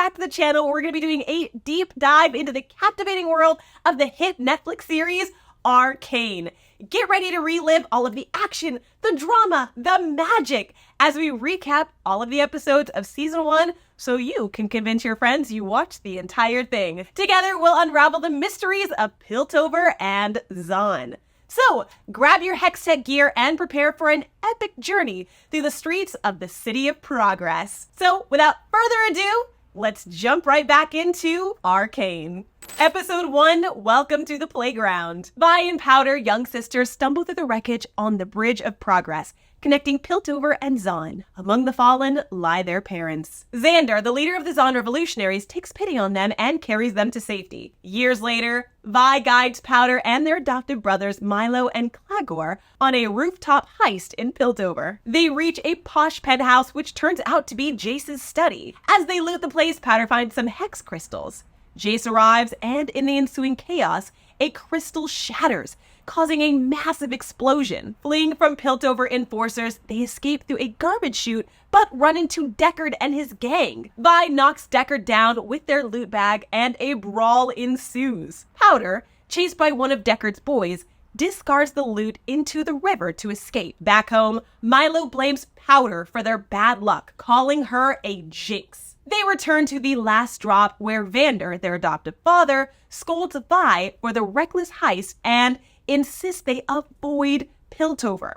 back to the channel. We're going to be doing a deep dive into the captivating world of the hit Netflix series, Arcane. Get ready to relive all of the action, the drama, the magic, as we recap all of the episodes of Season 1 so you can convince your friends you watched the entire thing. Together, we'll unravel the mysteries of Piltover and Zaun. So, grab your Hextech gear and prepare for an epic journey through the streets of the City of Progress. So, without further ado, let's jump right back into Arcane. Episode 1, Welcome to the Playground. Vi and Powder, young sisters, stumble through the wreckage on the Bridge of Progress, connecting Piltover and Zaun. Among the fallen lie their parents. Xander, the leader of the Zaun revolutionaries, takes pity on them and carries them to safety. Years later, Vi guides Powder and their adopted brothers Milo and Clagor on a rooftop heist in Piltover. They reach a posh penthouse which turns out to be Jace's study. As they loot the place, Powder finds some hex crystals. Jace arrives, and in the ensuing chaos, a crystal shatters, causing a massive explosion. Fleeing from Piltover enforcers, they escape through a garbage chute, but run into Deckard and his gang. Vi knocks Deckard down with their loot bag, and a brawl ensues. Powder, chased by one of Deckard's boys, discards the loot into the river to escape. Back home, Milo blames Powder for their bad luck, calling her a jinx. They return to the last drop where Vander, their adoptive father, scolds Vi for the reckless heist and insists they avoid Piltover.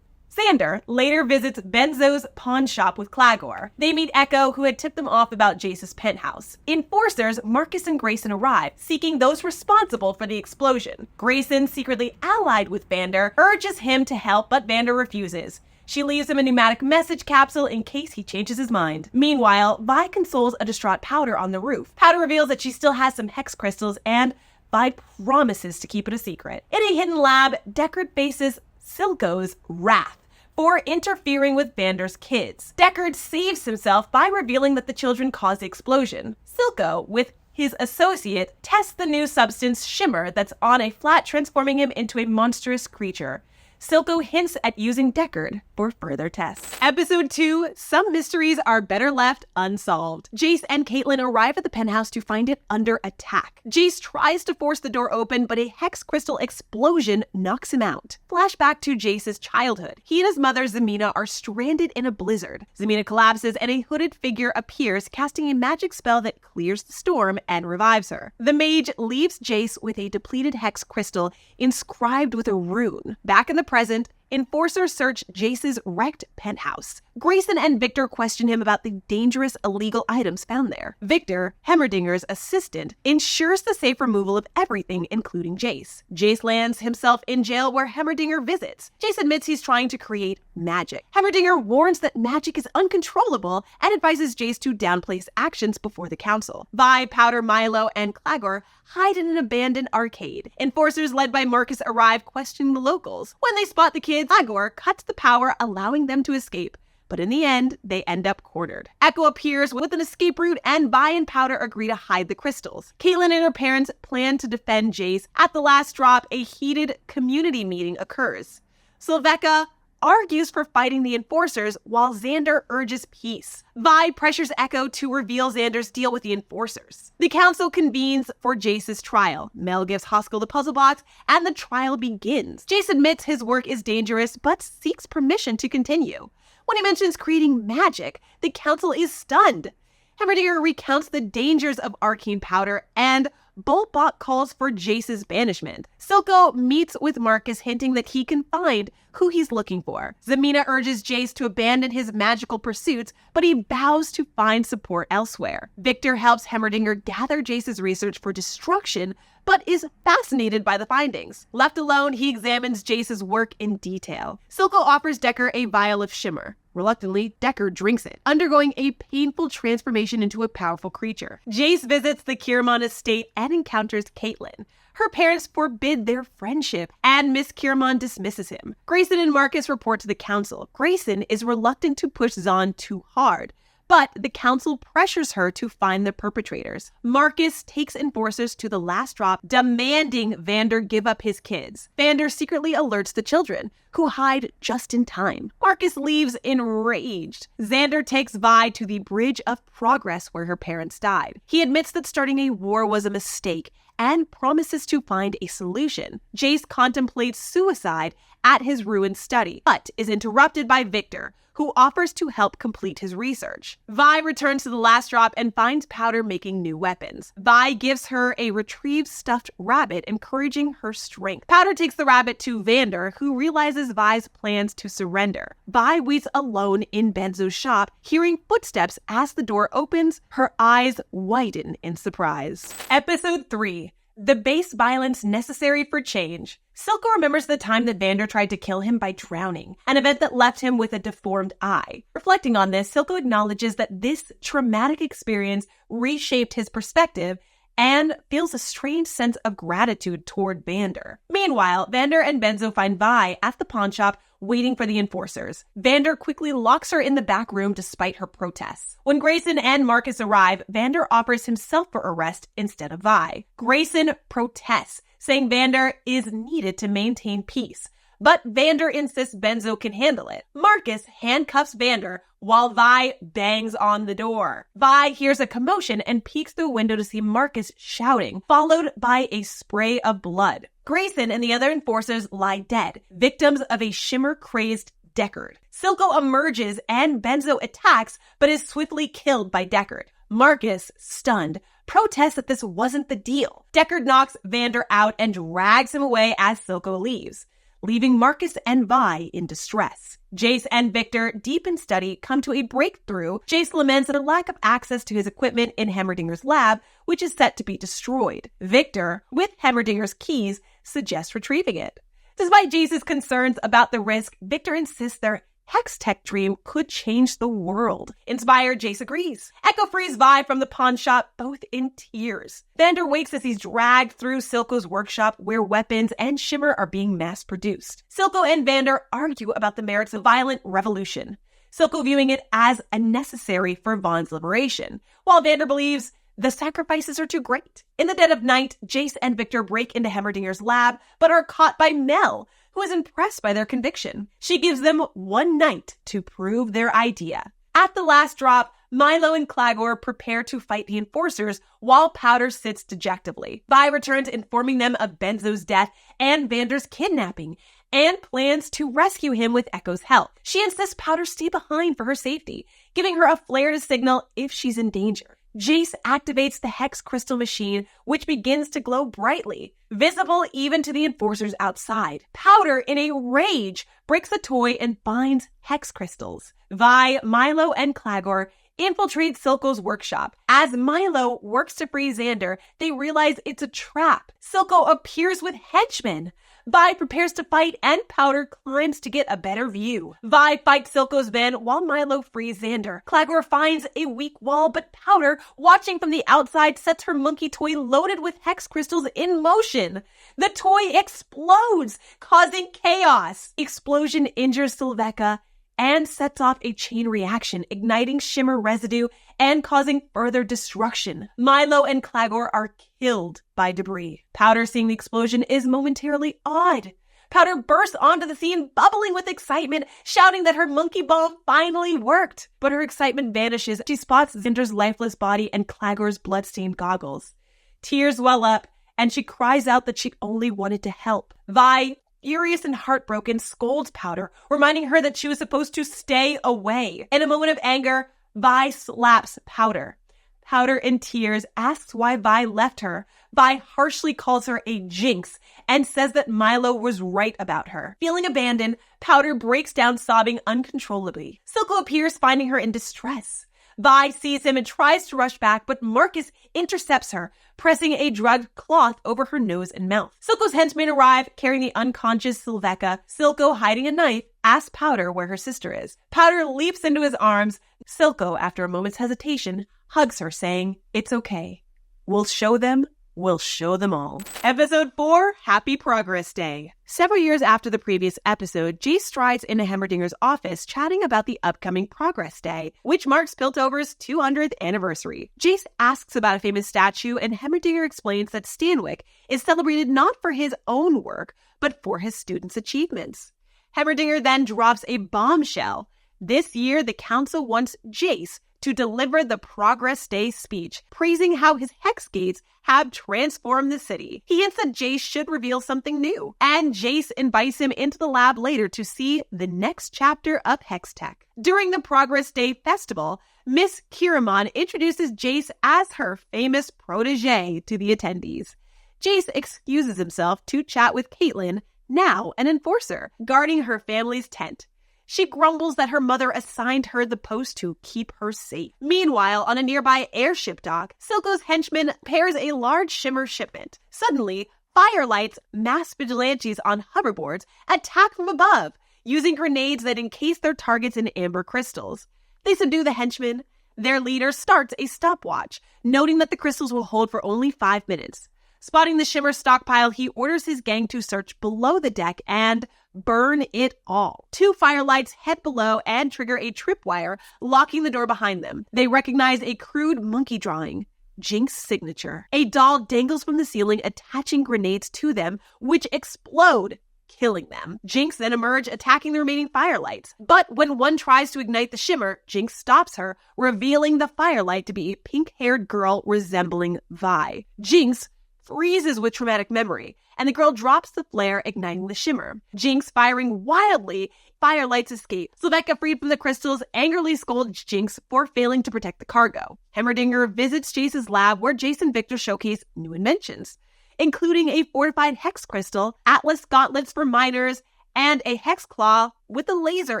Xander later visits Benzo's pawn shop with Clagor. They meet Echo, who had tipped them off about Jace's penthouse. Enforcers Marcus and Grayson arrive, seeking those responsible for the explosion. Grayson, secretly allied with Vander, urges him to help, but Vander refuses. She leaves him a pneumatic message capsule in case he changes his mind. Meanwhile, Vi consoles a distraught Powder on the roof. Powder reveals that she still has some hex crystals, and Vi promises to keep it a secret. In a hidden lab, Deckard faces Silco's wrath for interfering with Vander's kids. Deckard saves himself by revealing that the children caused the explosion. Silco, with his associate, tests the new substance Shimmer that's on a flat, transforming him into a monstrous creature. Silco hints at using Deckard for further tests. Episode 2, Some Mysteries Are Better Left Unsolved. Jace and Caitlin arrive at the penthouse to find it under attack. Jace tries to force the door open, but a hex crystal explosion knocks him out. Flashback to Jace's childhood. He and his mother, Zemina, are stranded in a blizzard. Zemina collapses and a hooded figure appears, casting a magic spell that clears the storm and revives her. The mage leaves Jace with a depleted hex crystal inscribed with a rune. Back in the present, enforcers search Jace's wrecked penthouse. Grayson and Victor question him about the dangerous illegal items found there. Victor, Hemmerdinger's assistant, ensures the safe removal of everything, including Jace. Jace lands himself in jail where Hemmerdinger visits. Jace admits he's trying to create magic. Hemmerdinger warns that magic is uncontrollable and advises Jace to downplay his actions before the council. Vi, Powder, Milo, and Clagor hide in an abandoned arcade. Enforcers led by Marcus arrive, questioning the locals. When they spot the kids, Clagor cuts the power, allowing them to escape. But in the end, they end up cornered. Echo appears with an escape route, and Vi and Powder agree to hide the crystals. Caitlin and her parents plan to defend Jace. At the last drop, a heated community meeting occurs. Sylveka argues for fighting the enforcers, while Xander urges peace. Vi pressures Echo to reveal Xander's deal with the enforcers. The council convenes for Jace's trial. Mel gives Hoskell the puzzle box, and the trial begins. Jace admits his work is dangerous, but seeks permission to continue. When he mentions creating magic, the council is stunned. Hemmerdinger recounts the dangers of arcane powder, and Boltbot calls for Jace's banishment. Silco meets with Marcus, hinting that he can find who he's looking for. Zemina urges Jace to abandon his magical pursuits, but he vows to find support elsewhere. Victor helps Hemmerdinger gather Jace's research for destruction, but is fascinated by the findings. Left alone, he examines Jace's work in detail. Silco offers Deckard a vial of Shimmer. Reluctantly, Deckard drinks it, undergoing a painful transformation into a powerful creature. Jace visits the Kiramon estate and encounters Caitlin. Her parents forbid their friendship, and Miss Kiramon dismisses him. Grayson and Marcus report to the council. Grayson is reluctant to push Zaun too hard, but the council pressures her to find the perpetrators. Marcus takes enforcers to the last drop, demanding Vander give up his kids. Vander secretly alerts the children, who hide just in time. Marcus leaves enraged. Xander takes Vi to the Bridge of Progress where her parents died. He admits that starting a war was a mistake and promises to find a solution. Jace contemplates suicide at his ruined study, but is interrupted by Victor, who offers to help complete his research. Vi returns to the last drop and finds Powder making new weapons. Vi gives her a retrieved stuffed rabbit, encouraging her strength. Powder takes the rabbit to Vander, who realizes Vi's plans to surrender. Vi waits alone in Benzo's shop, hearing footsteps as the door opens. Her eyes widen in surprise. Episode 3. The base violence necessary for change. Silco remembers the time that Vander tried to kill him by drowning, an event that left him with a deformed eye. Reflecting on this, Silco acknowledges that this traumatic experience reshaped his perspective and feels a strange sense of gratitude toward Vander. Meanwhile, Vander and Benzo find Vi at the pawn shop waiting for the enforcers. Vander quickly locks her in the back room despite her protests. When Grayson and Marcus arrive, Vander offers himself for arrest instead of Vi. Grayson protests, saying Vander is needed to maintain peace. But Vander insists Benzo can handle it. Marcus handcuffs Vander while Vi bangs on the door. Vi hears a commotion and peeks through a window to see Marcus shouting, followed by a spray of blood. Grayson and the other enforcers lie dead, victims of a shimmer-crazed Deckard. Silco emerges and Benzo attacks, but is swiftly killed by Deckard. Marcus, stunned, protests that this wasn't the deal. Deckard knocks Vander out and drags him away as Silco leaves, leaving Marcus and Vi in distress. Jace and Victor, deep in study, come to a breakthrough. Jace laments at a lack of access to his equipment in Hemmerdinger's lab, which is set to be destroyed. Victor, with Hemmerdinger's keys, suggests retrieving it. Despite Jace's concerns about the risk, Victor insists their Hex Tech dream could change the world. Inspired, Jace agrees. Echo frees Vi from the pawn shop, both in tears. Vander wakes as he's dragged through Silco's workshop where weapons and shimmer are being mass-produced. Silco and Vander argue about the merits of violent revolution, Silco viewing it as a necessary for Vaughn's liberation, while Vander believes the sacrifices are too great. In the dead of night, Jace and Victor break into Hemmerdinger's lab, but are caught by Mel, who is impressed by their conviction. She gives them one night to prove their idea. At the last drop, Milo and Clagor prepare to fight the enforcers while Powder sits dejectively. Vi returns informing them of Benzo's death and Vander's kidnapping and plans to rescue him with Echo's help. She insists Powder stay behind for her safety, giving her a flare to signal if she's in danger. Jace activates the Hex Crystal machine, which begins to glow brightly, visible even to the enforcers outside. Powder, in a rage, breaks the toy and finds Hex Crystals. Vi, Milo, and Clagor infiltrate Silco's workshop. As Milo works to free Xander, they realize it's a trap. Silco appears with henchmen. Vi prepares to fight and Powder climbs to get a better view. Vi fights Silco's men while Milo frees Xander. Clagor finds a weak wall, but Powder, watching from the outside, sets her monkey toy loaded with hex crystals in motion. The toy explodes, causing chaos. Explosion injures Sylveka and sets off a chain reaction, igniting shimmer residue and causing further destruction. Milo and Clagor are killed by debris. Powder, seeing the explosion, is momentarily awed. Powder bursts onto the scene, bubbling with excitement, shouting that her monkey bomb finally worked. But her excitement vanishes. She spots Xander's lifeless body and Clagor's bloodstained goggles. Tears well up, and she cries out that she only wanted to help. Vi, furious and heartbroken, scolds Powder, reminding her that she was supposed to stay away. In a moment of anger, Vi slaps Powder. Powder, in tears, asks why Vi left her. Vi harshly calls her a jinx and says that Milo was right about her. Feeling abandoned, Powder breaks down sobbing uncontrollably. Silco appears, finding her in distress. Vi sees him and tries to rush back, but Marcus intercepts her, pressing a drugged cloth over her nose and mouth. Silco's henchmen arrive, carrying the unconscious Sylveka. Silco, hiding a knife, asks Powder where her sister is. Powder leaps into his arms. Silco, after a moment's hesitation, hugs her, saying, "It's okay. We'll show them We'll show them all. Episode 4, Happy Progress Day. Several years after the previous episode, Jace strides into Hemmerdinger's office chatting about the upcoming Progress Day, which marks Piltover's 200th anniversary. Jace asks about a famous statue, and Hemmerdinger explains that Stanwyck is celebrated not for his own work, but for his students' achievements. Hemmerdinger then drops a bombshell. This year, the council wants Jace to deliver the Progress Day speech, praising how his hex gates have transformed the city. He hints that Jace should reveal something new, and Jace invites him into the lab later to see the next chapter of Hex Tech. During the Progress Day festival, Miss Kiramon introduces Jace as her famous protege to the attendees. Jace excuses himself to chat with Caitlin, now an enforcer, guarding her family's tent. She grumbles that her mother assigned her the post to keep her safe. Meanwhile, on a nearby airship dock, Silco's henchman pairs a large shimmer shipment. Suddenly, Firelights, masked vigilantes on hoverboards, attack from above, using grenades that encase their targets in amber crystals. They subdue the henchmen. Their leader starts a stopwatch, noting that the crystals will hold for only 5 minutes. Spotting the shimmer stockpile, he orders his gang to search below the deck and burn it all. 2 firelights head below and trigger a tripwire, locking the door behind them. They recognize a crude monkey drawing, Jinx's signature. A doll dangles from the ceiling, attaching grenades to them, which explode, killing them. Jinx then emerge, attacking the remaining firelights. But when one tries to ignite the shimmer, Jinx stops her, revealing the firelight to be a pink-haired girl resembling Vi. Jinx freezes with traumatic memory, and the girl drops the flare, igniting the shimmer. Jinx firing wildly, firelights escape. Sylvecca, freed from the crystals, angrily scolds Jinx for failing to protect the cargo. Hemmerdinger visits Jace's lab, where Jace and Victor showcase new inventions, including a fortified hex crystal, Atlas gauntlets for miners, and a hex claw with a laser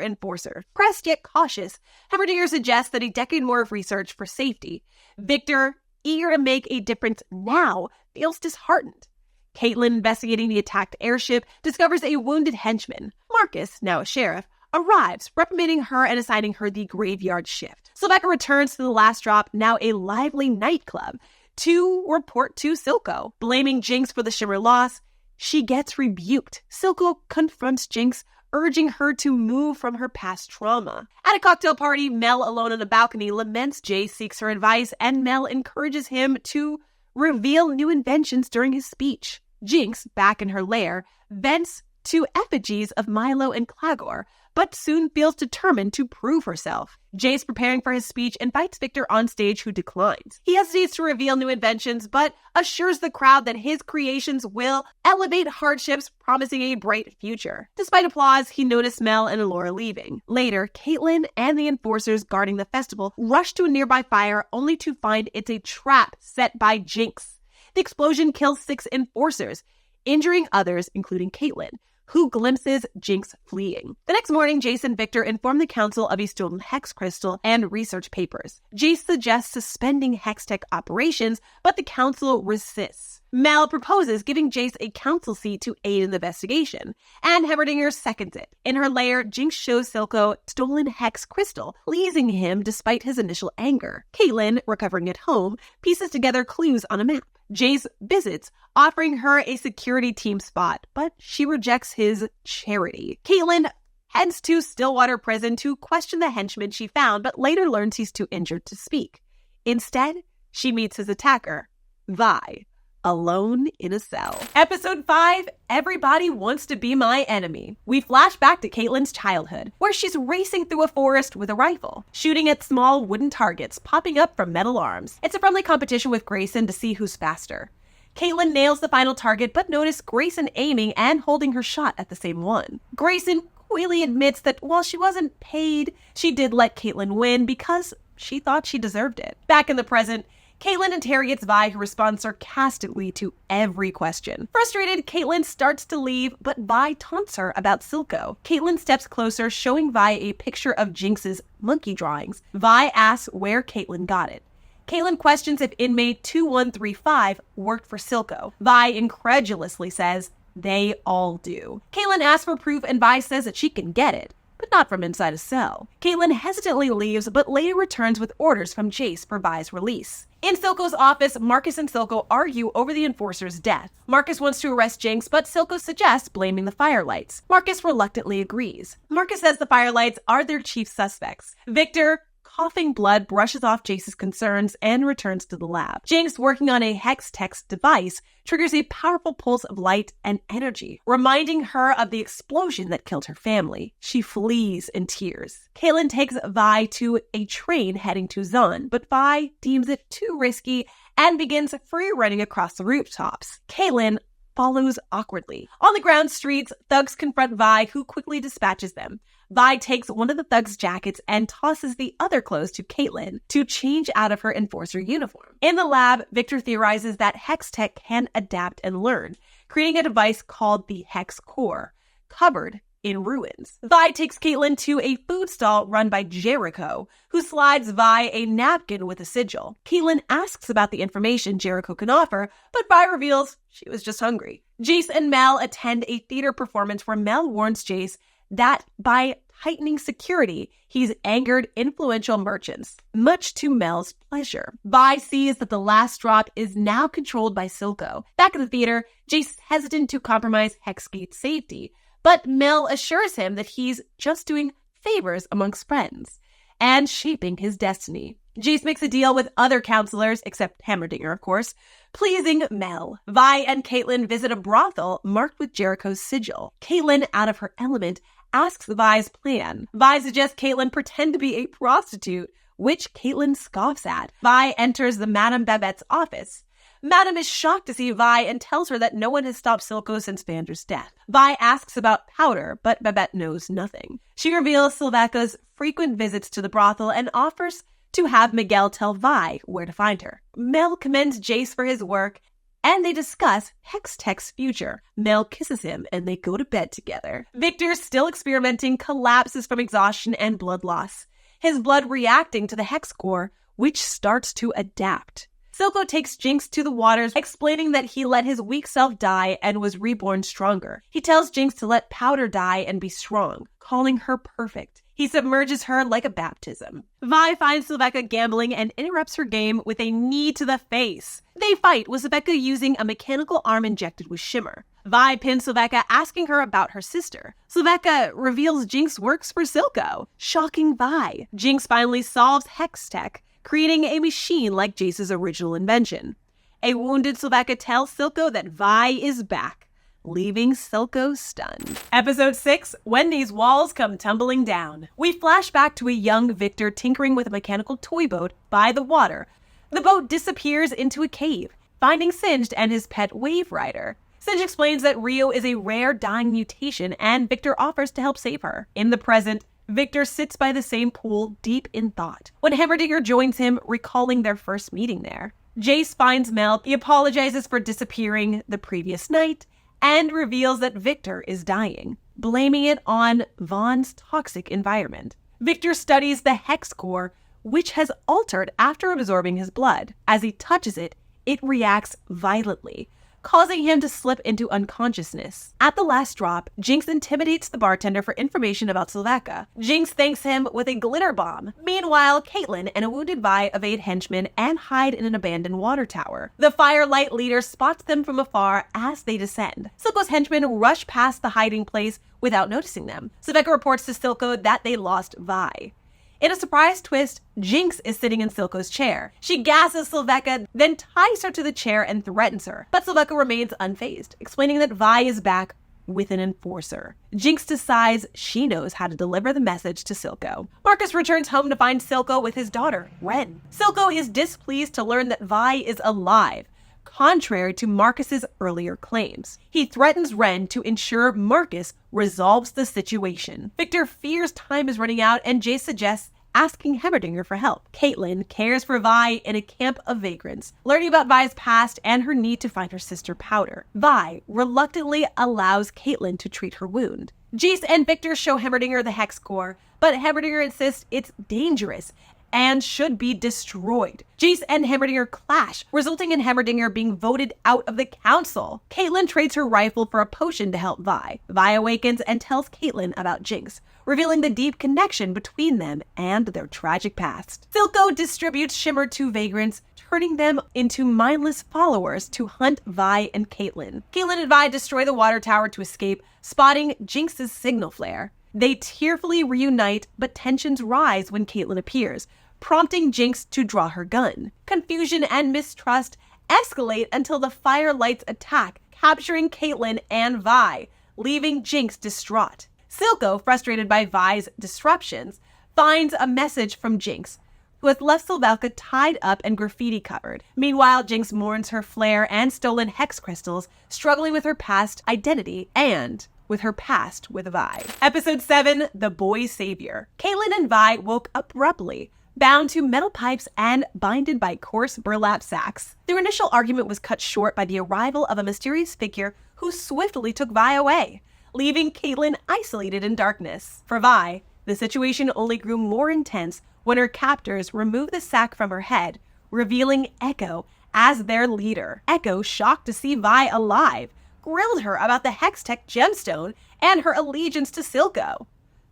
enforcer. Pressed yet cautious, Hemmerdinger suggests that a decade more of research for safety. Victor, eager to make a difference now, feels disheartened. Caitlin, investigating the attacked airship, discovers a wounded henchman. Marcus, now a sheriff, arrives, reprimanding her and assigning her the graveyard shift. Sylvecca returns to the Last Drop, now a lively nightclub, to report to Silco. Blaming Jinx for the shimmer loss, she gets rebuked. Silco confronts Jinx, urging her to move from her past trauma. At a cocktail party, Mel, alone on a balcony, laments Jace, seeks her advice, and Mel encourages him to reveal new inventions during his speech. Jinx, back in her lair, vents to effigies of Milo and Clagor, but soon feels determined to prove herself. Jace, preparing for his speech, invites Victor on stage, who declines. He hesitates to reveal new inventions, but assures the crowd that his creations will elevate hardships, promising a bright future. Despite applause, he noticed Mel and Alora leaving. Later, Caitlin and the enforcers guarding the festival rush to a nearby fire, only to find it's a trap set by Jinx. The explosion kills 6 enforcers, injuring others, including Caitlin, who glimpses Jinx fleeing. The next morning, Jace and Victor inform the council of a stolen hex crystal and research papers. Jace suggests suspending hex tech operations, but the council resists. Mel proposes giving Jace a council seat to aid in the investigation, and Hemmerdinger seconds it. In her lair, Jinx shows Silco stolen hex crystal, pleasing him despite his initial anger. Caitlin, recovering at home, pieces together clues on a map. Jace visits, offering her a security team spot, but she rejects his charity. Caitlin heads to Stillwater Prison to question the henchman she found, but later learns he's too injured to speak. Instead, she meets his attacker, Vi, alone in a cell. Episode 5, Everybody Wants to Be My Enemy. We flash back to Caitlin's childhood, where she's racing through a forest with a rifle, shooting at small wooden targets popping up from metal arms. It's a friendly competition with Grayson to see who's faster. Caitlin nails the final target, but notices Grayson aiming and holding her shot at the same one. Grayson coyly admits that while she wasn't paid, she did let Caitlin win because she thought she deserved it. Back in the present, Caitlin interrogates Vi, who responds sarcastically to every question. Frustrated, Caitlin starts to leave, but Vi taunts her about Silco. Caitlin steps closer, showing Vi a picture of Jinx's monkey drawings. Vi asks where Caitlin got it. Caitlin questions if inmate 2135 worked for Silco. Vi incredulously says they all do. Caitlin asks for proof, and Vi says that she can get it. but not from inside a cell. Caitlin hesitantly leaves, but later returns with orders from Jace for Vi's release. In Silco's office, Marcus and Silco argue over the Enforcer's death. Marcus wants to arrest Jinx, but Silco suggests blaming the Firelights. Marcus reluctantly agrees. Marcus says the Firelights are their chief suspects. Victor, coughing blood, brushes off Jace's concerns and returns to the lab. Jinx, working on a hex-text device, triggers a powerful pulse of light and energy, reminding her of the explosion that killed her family. She flees in tears. Caitlin takes Vi to a train heading to Zaun, but Vi deems it too risky and begins free running across the rooftops. Caitlin follows awkwardly. On the ground streets, thugs confront Vi, who quickly dispatches them. Vi takes one of the thugs' jackets and tosses the other clothes to Caitlin to change out of her Enforcer uniform. In the lab, Victor theorizes that Hex Tech can adapt and learn, creating a device called the Hex Core, covered in ruins. Vi takes Caitlin to a food stall run by Jericho, who slides Vi a napkin with a sigil. Caitlin asks about the information Jericho can offer, but Vi reveals she was just hungry. Jace and Mel attend a theater performance where Mel warns Jace that by tightening security, he's angered influential merchants, much to Mel's pleasure. Vi sees that the last drop is now controlled by Silco. Back at the theater, Jace is hesitant to compromise Hexgate's safety, but Mel assures him that he's just doing favors amongst friends and shaping his destiny. Jace makes a deal with other counselors, except Hammerdinger, of course, pleasing Mel. Vi and Caitlin visit a brothel marked with Jericho's sigil. Caitlin, out of her element, asks Vi's plan. Vi suggests Caitlin pretend to be a prostitute, which Caitlin scoffs at. Vi enters the Madame Babette's office. Madame is shocked to see Vi and tells her that no one has stopped Silco since Vander's death. Vi asks about Powder, but Babette knows nothing. She reveals Silvaca's frequent visits to the brothel and offers to have Miguel tell Vi where to find her. Mel commends Jace for his work, and they discuss Hex Tech's future. Mel kisses him, and they go to bed together. Victor, still experimenting, collapses from exhaustion and blood loss, his blood reacting to the Hex Core, which starts to adapt. Silco takes Jinx to the waters, explaining that he let his weak self die and was reborn stronger. He tells Jinx to let Powder die and be strong, calling her perfect. He submerges her like a baptism. Vi finds Silvaca gambling and interrupts her game with a knee to the face. They fight, with Silvaca using a mechanical arm injected with shimmer. Vi pins Silvaca, asking her about her sister. Silvaca reveals Jinx works for Silco, shocking Vi. Jinx finally solves Hex Tech, creating a machine like Jace's original invention. A wounded Silvaca tells Silco that Vi is back, leaving Silco stunned. Episode 6, Wendy's walls come tumbling down. We flash back to a young Victor tinkering with a mechanical toy boat by the water. The boat disappears into a cave, finding Singed and his pet Wave Rider. Singed explains that Rio is a rare dying mutation, and Victor offers to help save her. In the present, Victor sits by the same pool, deep in thought, when Hammerdinger joins him, recalling their first meeting there. Jace finds Mel. He apologizes for disappearing the previous night, and reveals that Victor is dying, blaming it on Vaughn's toxic environment. Victor studies the Hex Core, which has altered after absorbing his blood. As he touches it, it reacts violently, causing him to slip into unconsciousness. At the last drop, Jinx intimidates the bartender for information about Silvaca. Jinx thanks him with a glitter bomb. Meanwhile, Caitlin and a wounded Vi evade henchmen and hide in an abandoned water tower. The Firelight leader spots them from afar as they descend. Silco's henchmen rush past the hiding place without noticing them. Silvaca reports to Silco that they lost Vi. In a surprise twist, Jinx is sitting in Silco's chair. She gasses Silvaca, then ties her to the chair and threatens her. But Silvaca remains unfazed, explaining that Vi is back with an enforcer. Jinx decides she knows how to deliver the message to Silco. Marcus returns home to find Silco with his daughter, Ren. Silco is displeased to learn that Vi is alive, contrary to Marcus's earlier claims. He threatens Ren to ensure Marcus resolves the situation. Victor fears time is running out, and Jace suggests asking Hammerdinger for help. Caitlin cares for Vi in a camp of vagrants, learning about Vi's past and her need to find her sister Powder. Vi reluctantly allows Caitlin to treat her wound. Jace and Victor show Hammerdinger the Hex Core, but Hammerdinger insists it's dangerous and should be destroyed. Jace and Hammerdinger clash, resulting in Hammerdinger being voted out of the council. Caitlin trades her rifle for a potion to help Vi. Vi awakens and tells Caitlin about Jinx, revealing the deep connection between them and their tragic past. Silco distributes shimmer to vagrants, turning them into mindless followers to hunt Vi and Caitlin. Caitlin and Vi destroy the water tower to escape, spotting Jinx's signal flare. They tearfully reunite, but tensions rise when Caitlin appears, prompting Jinx to draw her gun. Confusion and mistrust escalate until the firelights attack, capturing Caitlin and Vi, leaving Jinx distraught. Silco, frustrated by Vi's disruptions, finds a message from Jinx, who has left Sylvelka tied up and graffiti covered. Meanwhile, Jinx mourns her flair and stolen hex crystals, struggling with her past identity and with her past with Vi. Episode 7, The Boy's Savior. Caitlin and Vi woke abruptly, bound to metal pipes and binded by coarse burlap sacks. Their initial argument was cut short by the arrival of a mysterious figure who swiftly took Vi away, leaving Caitlin isolated in darkness. For Vi, the situation only grew more intense when her captors removed the sack from her head, revealing Echo as their leader. Echo, shocked to see Vi alive, grilled her about the Hextech gemstone and her allegiance to Silco.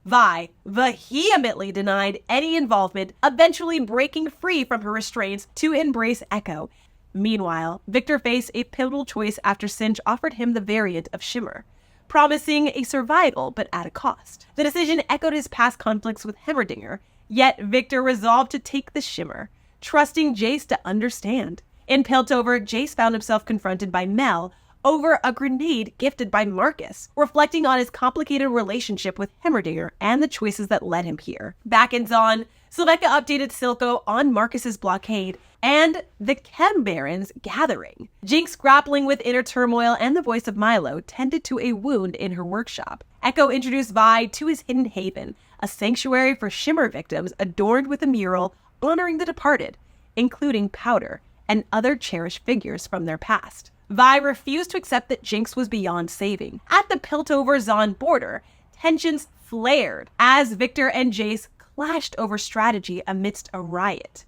Vi vehemently denied any involvement, eventually breaking free from her restraints to embrace Echo. Meanwhile, Victor faced a pivotal choice after Singe offered him the variant of Shimmer, promising a survival but at a cost. The decision echoed his past conflicts with Heimerdinger, yet Victor resolved to take the Shimmer, trusting Jace to understand. In Piltover, Jace found himself confronted by Mel over a grenade gifted by Marcus, reflecting on his complicated relationship with Heimerdinger and the choices that led him here. Back in Zaun, Sylveka updated Silco on Marcus's blockade and the Chem Barons gathering. Jinx, grappling with inner turmoil, and the voice of Milo tended to a wound in her workshop. Echo introduced Vi to his hidden haven, a sanctuary for Shimmer victims adorned with a mural honoring the departed, including Powder and other cherished figures from their past. Vi refused to accept that Jinx was beyond saving. At the Piltover Zaun border, tensions flared as Victor and Jace clashed over strategy amidst a riot.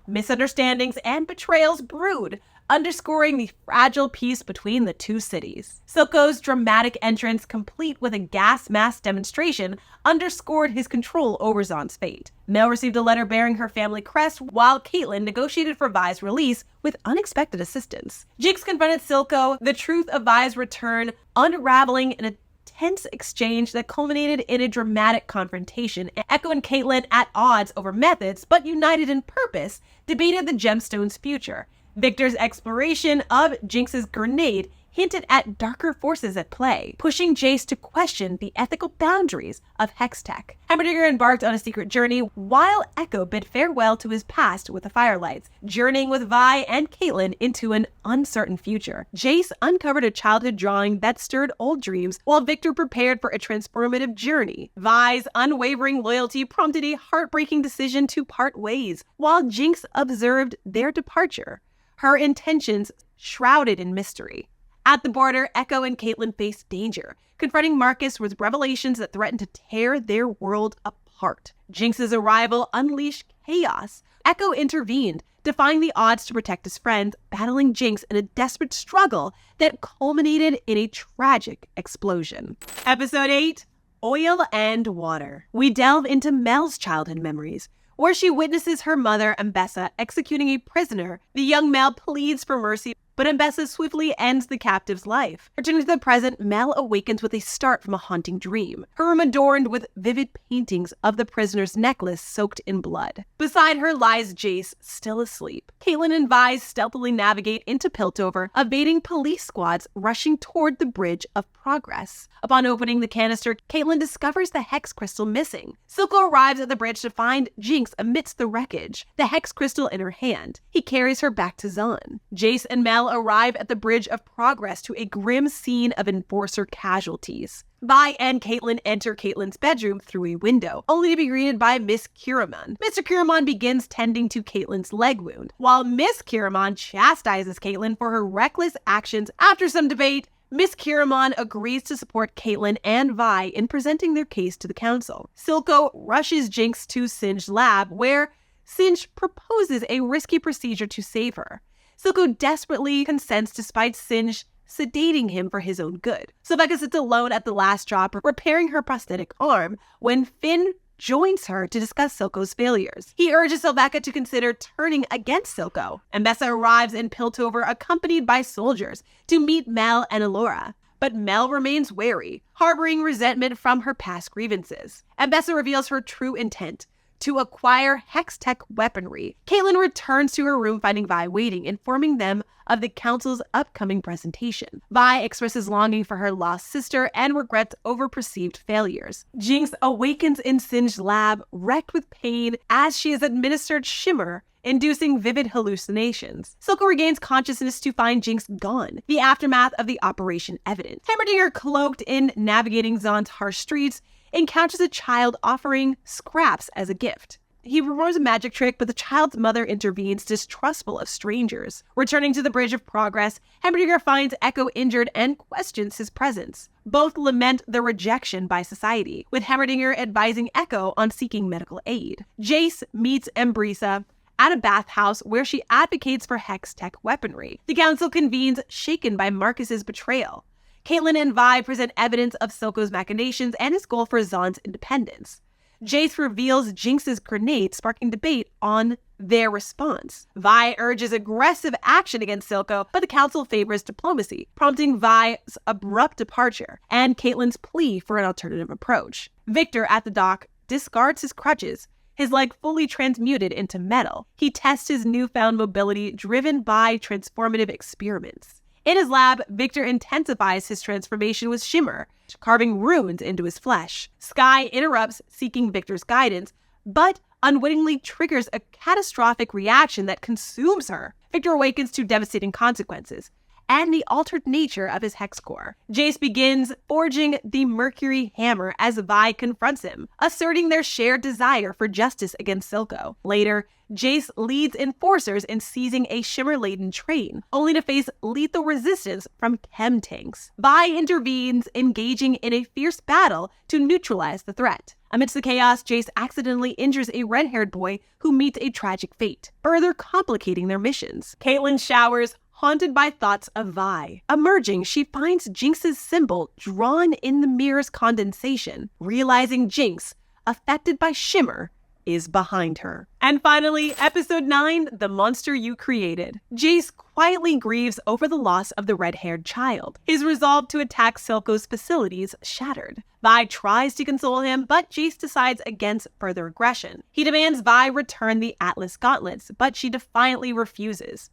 Misunderstandings and betrayals brewed, underscoring the fragile peace between the two cities. Silco's dramatic entrance, complete with a gas mask demonstration, underscored his control over Zaun's fate. Mel received a letter bearing her family crest, while Caitlin negotiated for Vi's release with unexpected assistance. Jinx confronted Silco, the truth of Vi's return unraveling in a tense exchange that culminated in a dramatic confrontation. Echo and Caitlin, at odds over methods but united in purpose, debated the gemstone's future. Victor's exploration of Jinx's grenade hinted at darker forces at play, pushing Jace to question the ethical boundaries of Hextech. Heimerdinger embarked on a secret journey, while Echo bid farewell to his past with the Firelights, journeying with Vi and Caitlin into an uncertain future. Jace uncovered a childhood drawing that stirred old dreams, while Victor prepared for a transformative journey. Vi's unwavering loyalty prompted a heartbreaking decision to part ways, while Jinx observed their departure, her intentions shrouded in mystery. At the border, Echo and Caitlin faced danger, confronting Marcus with revelations that threatened to tear their world apart. Jinx's arrival unleashed chaos. Echo intervened, defying the odds to protect his friends, battling Jinx in a desperate struggle that culminated in a tragic explosion. Episode 8, Oil and Water. We delve into Mel's childhood memories, where she witnesses her mother, Mbessa, executing a prisoner. The young Mel pleads for mercy, but Mbessa swiftly ends the captive's life. Returning to the present, Mel awakens with a start from a haunting dream, her room adorned with vivid paintings of the prisoner's necklace soaked in blood. Beside her lies Jace, still asleep. Caitlin and Vi stealthily navigate into Piltover, evading police squads rushing toward the Bridge of Progress. Upon opening the canister, Caitlin discovers the Hex Crystal missing. Silco arrives at the bridge to find Jinx amidst the wreckage, the Hex Crystal in her hand. He carries her back to Zaun. Jace and Mel arrive at the Bridge of Progress to a grim scene of Enforcer casualties. Vi and Caitlin enter Caitlin's bedroom through a window, only to be greeted by Miss Kiramon. Mr. Kiramon begins tending to Caitlin's leg wound, while Miss Kiramon chastises Caitlin for her reckless actions. After some debate, Miss Kiramon agrees to support Caitlin and Vi in presenting their case to the council. Silco rushes Jinx to Singe's lab, where Singe proposes a risky procedure to save her. Silco desperately consents despite Singe sedating him for his own good. Silvecca sits alone at the last drop, repairing her prosthetic arm, when Finn joins her to discuss Silco's failures. He urges Silvecca to consider turning against Silco. Ambessa arrives in Piltover accompanied by soldiers to meet Mel and Alora. But Mel remains wary, harboring resentment from her past grievances. Ambessa reveals her true intent: to acquire Hex-Tech weaponry. Caitlin returns to her room finding Vi waiting, informing them of the Council's upcoming presentation. Vi expresses longing for her lost sister and regrets over perceived failures. Jinx awakens in Singe's lab, wrecked with pain as she is administered Shimmer, inducing vivid hallucinations. Silco regains consciousness to find Jinx gone, the aftermath of the operation evident. Heimerdinger, cloaked in navigating Zaun's harsh streets, encounters a child offering scraps as a gift. He performs a magic trick, but the child's mother intervenes, distrustful of strangers. Returning to the Bridge of Progress, Heimerdinger finds Echo injured and questions his presence. Both lament their rejection by society, with Heimerdinger advising Echo on seeking medical aid. Jace meets Ambrisa at a bathhouse where she advocates for Hex-Tech weaponry. The council convenes, shaken by Marcus's betrayal. Caitlin and Vi present evidence of Silco's machinations and his goal for Zaun's independence. Jace reveals Jinx's grenade, sparking debate on their response. Vi urges aggressive action against Silco, but the council favors diplomacy, prompting Vi's abrupt departure and Caitlin's plea for an alternative approach. Victor, at the dock, discards his crutches, his leg fully transmuted into metal. He tests his newfound mobility, driven by transformative experiments. In his lab, Victor intensifies his transformation with Shimmer, carving runes into his flesh. Sky interrupts, seeking Victor's guidance, but unwittingly triggers a catastrophic reaction that consumes her. Victor awakens to devastating consequences and the altered nature of his hex core. Jace begins forging the Mercury Hammer as Vi confronts him, asserting their shared desire for justice against Silco. Later, Jace leads enforcers in seizing a Shimmer-laden train, only to face lethal resistance from chem tanks. Vi intervenes, engaging in a fierce battle to neutralize the threat. Amidst the chaos, Jace accidentally injures a red-haired boy who meets a tragic fate, further complicating their missions. Caitlin showers, haunted by thoughts of Vi. Emerging, she finds Jinx's symbol drawn in the mirror's condensation, realizing Jinx, affected by Shimmer, is behind her. And finally, episode 9, The Monster You Created. Jace quietly grieves over the loss of the red-haired child, his resolve to attack Silco's facilities shattered. Vi tries to console him, but Jace decides against further aggression. He demands Vi return the Atlas gauntlets, but she defiantly refuses.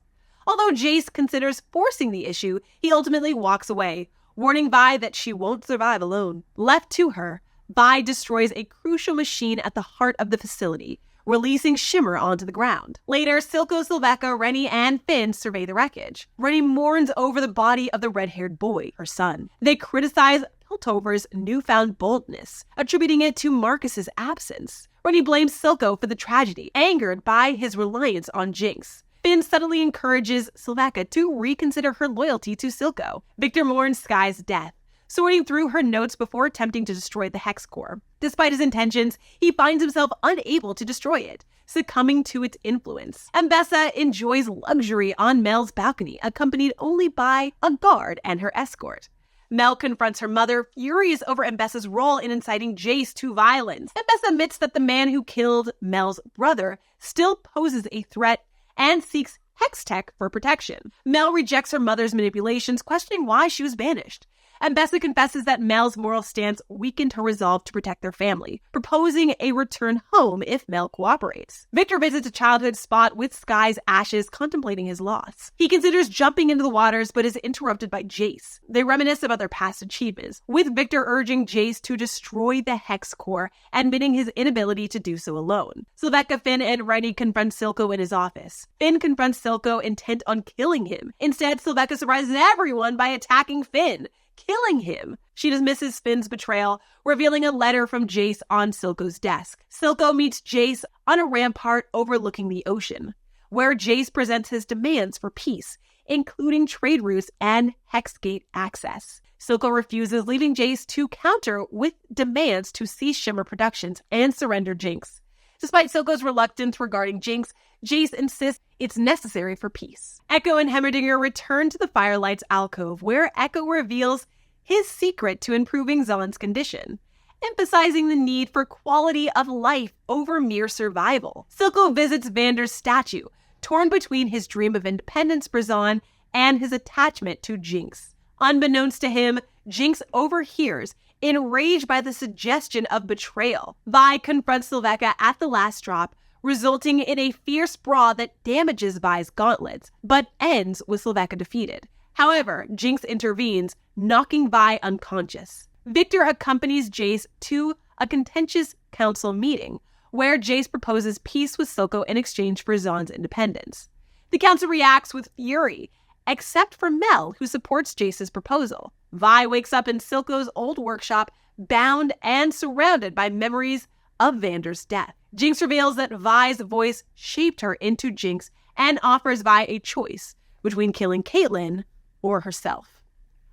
Although Jace considers forcing the issue, he ultimately walks away, warning Vi that she won't survive alone. Left to her, Vi destroys a crucial machine at the heart of the facility, releasing Shimmer onto the ground. Later, Silco, Silvecca, Rennie, and Finn survey the wreckage. Rennie mourns over the body of the red-haired boy, her son. They criticize Piltover's newfound boldness, attributing it to Marcus's absence. Rennie blames Silco for the tragedy, angered by his reliance on Jinx. Finn subtly encourages Silvecca to reconsider her loyalty to Silco. Victor mourns Sky's death, sorting through her notes before attempting to destroy the hex core. Despite his intentions, he finds himself unable to destroy it, succumbing to its influence. Ambessa enjoys luxury on Mel's balcony, accompanied only by a guard and her escort. Mel confronts her mother, furious over Ambessa's role in inciting Jace to violence. Ambessa admits that the man who killed Mel's brother still poses a threat and seeks Hex-Tech for protection. Mel rejects her mother's manipulations, questioning why she was banished. Ambessa confesses that Mel's moral stance weakened her resolve to protect their family, proposing a return home if Mel cooperates. Victor visits a childhood spot with Sky's ashes, contemplating his loss. He considers jumping into the waters, but is interrupted by Jace. They reminisce about their past achievements, with Victor urging Jace to destroy the Hex Core, admitting his inability to do so alone. Silvecca, Finn, and Rennie confront Silco in his office. Finn confronts Silco, intent on killing him. Instead, Silvecca surprises everyone by attacking Finn, killing him. She dismisses Finn's betrayal, revealing a letter from Jace on Silco's desk. Silco meets Jace on a rampart overlooking the ocean, where Jace presents his demands for peace, including trade routes and Hexgate access. Silco refuses, leaving Jace to counter with demands to cease Shimmer productions and surrender Jinx. Despite Silco's reluctance regarding Jinx, Jace insists it's necessary for peace. Echo and Heimerdinger return to the Firelight's alcove, where Echo reveals his secret to improving Zaun's condition, emphasizing the need for quality of life over mere survival. Silco visits Vander's statue, torn between his dream of independence for Zaun and his attachment to Jinx. Unbeknownst to him, Jinx overhears, enraged by the suggestion of betrayal. Vi confronts Sylvecca at the last drop, resulting in a fierce brawl that damages Vi's gauntlets, but ends with Sylvecca defeated. However, Jinx intervenes, knocking Vi unconscious. Victor accompanies Jace to a contentious council meeting, where Jace proposes peace with Silco in exchange for Zaun's independence. The council reacts with fury, except for Mel, who supports Jace's proposal. Vi wakes up in Silco's old workshop, bound and surrounded by memories of Vander's death. Jinx reveals that Vi's voice shaped her into Jinx and offers Vi a choice between killing Caitlyn or herself.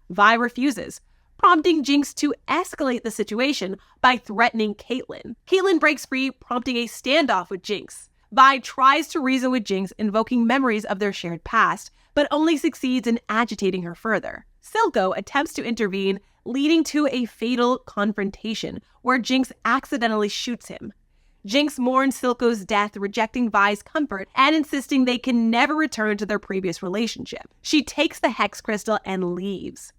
Vi refuses, prompting Jinx to escalate the situation by threatening Caitlyn. Caitlyn breaks free, prompting a standoff with Jinx. Vi tries to reason with Jinx, invoking memories of their shared past, but only succeeds in agitating her further. Silco attempts to intervene, leading to a fatal confrontation where Jinx accidentally shoots him. Jinx mourns Silco's death, rejecting Vi's comfort and insisting they can never return to their previous relationship. She takes the Hex Crystal and leaves.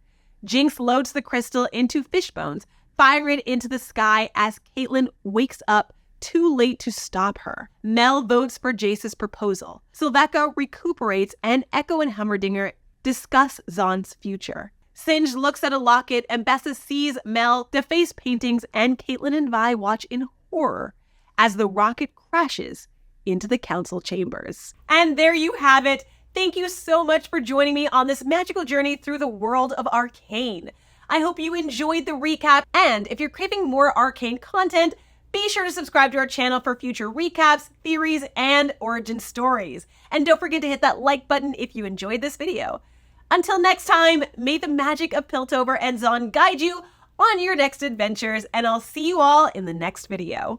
Jinx loads the crystal into Fishbones, firing it into the sky as Caitlyn wakes up too late to stop her. Mel votes for Jace's proposal. Sylvecca recuperates, and Echo and Heimerdinger discuss Zaun's future. Singe looks at a locket, and Bessa sees Mel deface paintings, and Caitlyn and Vi watch in horror as the rocket crashes into the council chambers. And there you have it. Thank you so much for joining me on this magical journey through the world of Arcane. I hope you enjoyed the recap, and if you're craving more Arcane content, be sure to subscribe to our channel for future recaps, theories, and origin stories. And don't forget to hit that like button if you enjoyed this video. Until next time, may the magic of Piltover and Zaun guide you on your next adventures, and I'll see you all in the next video.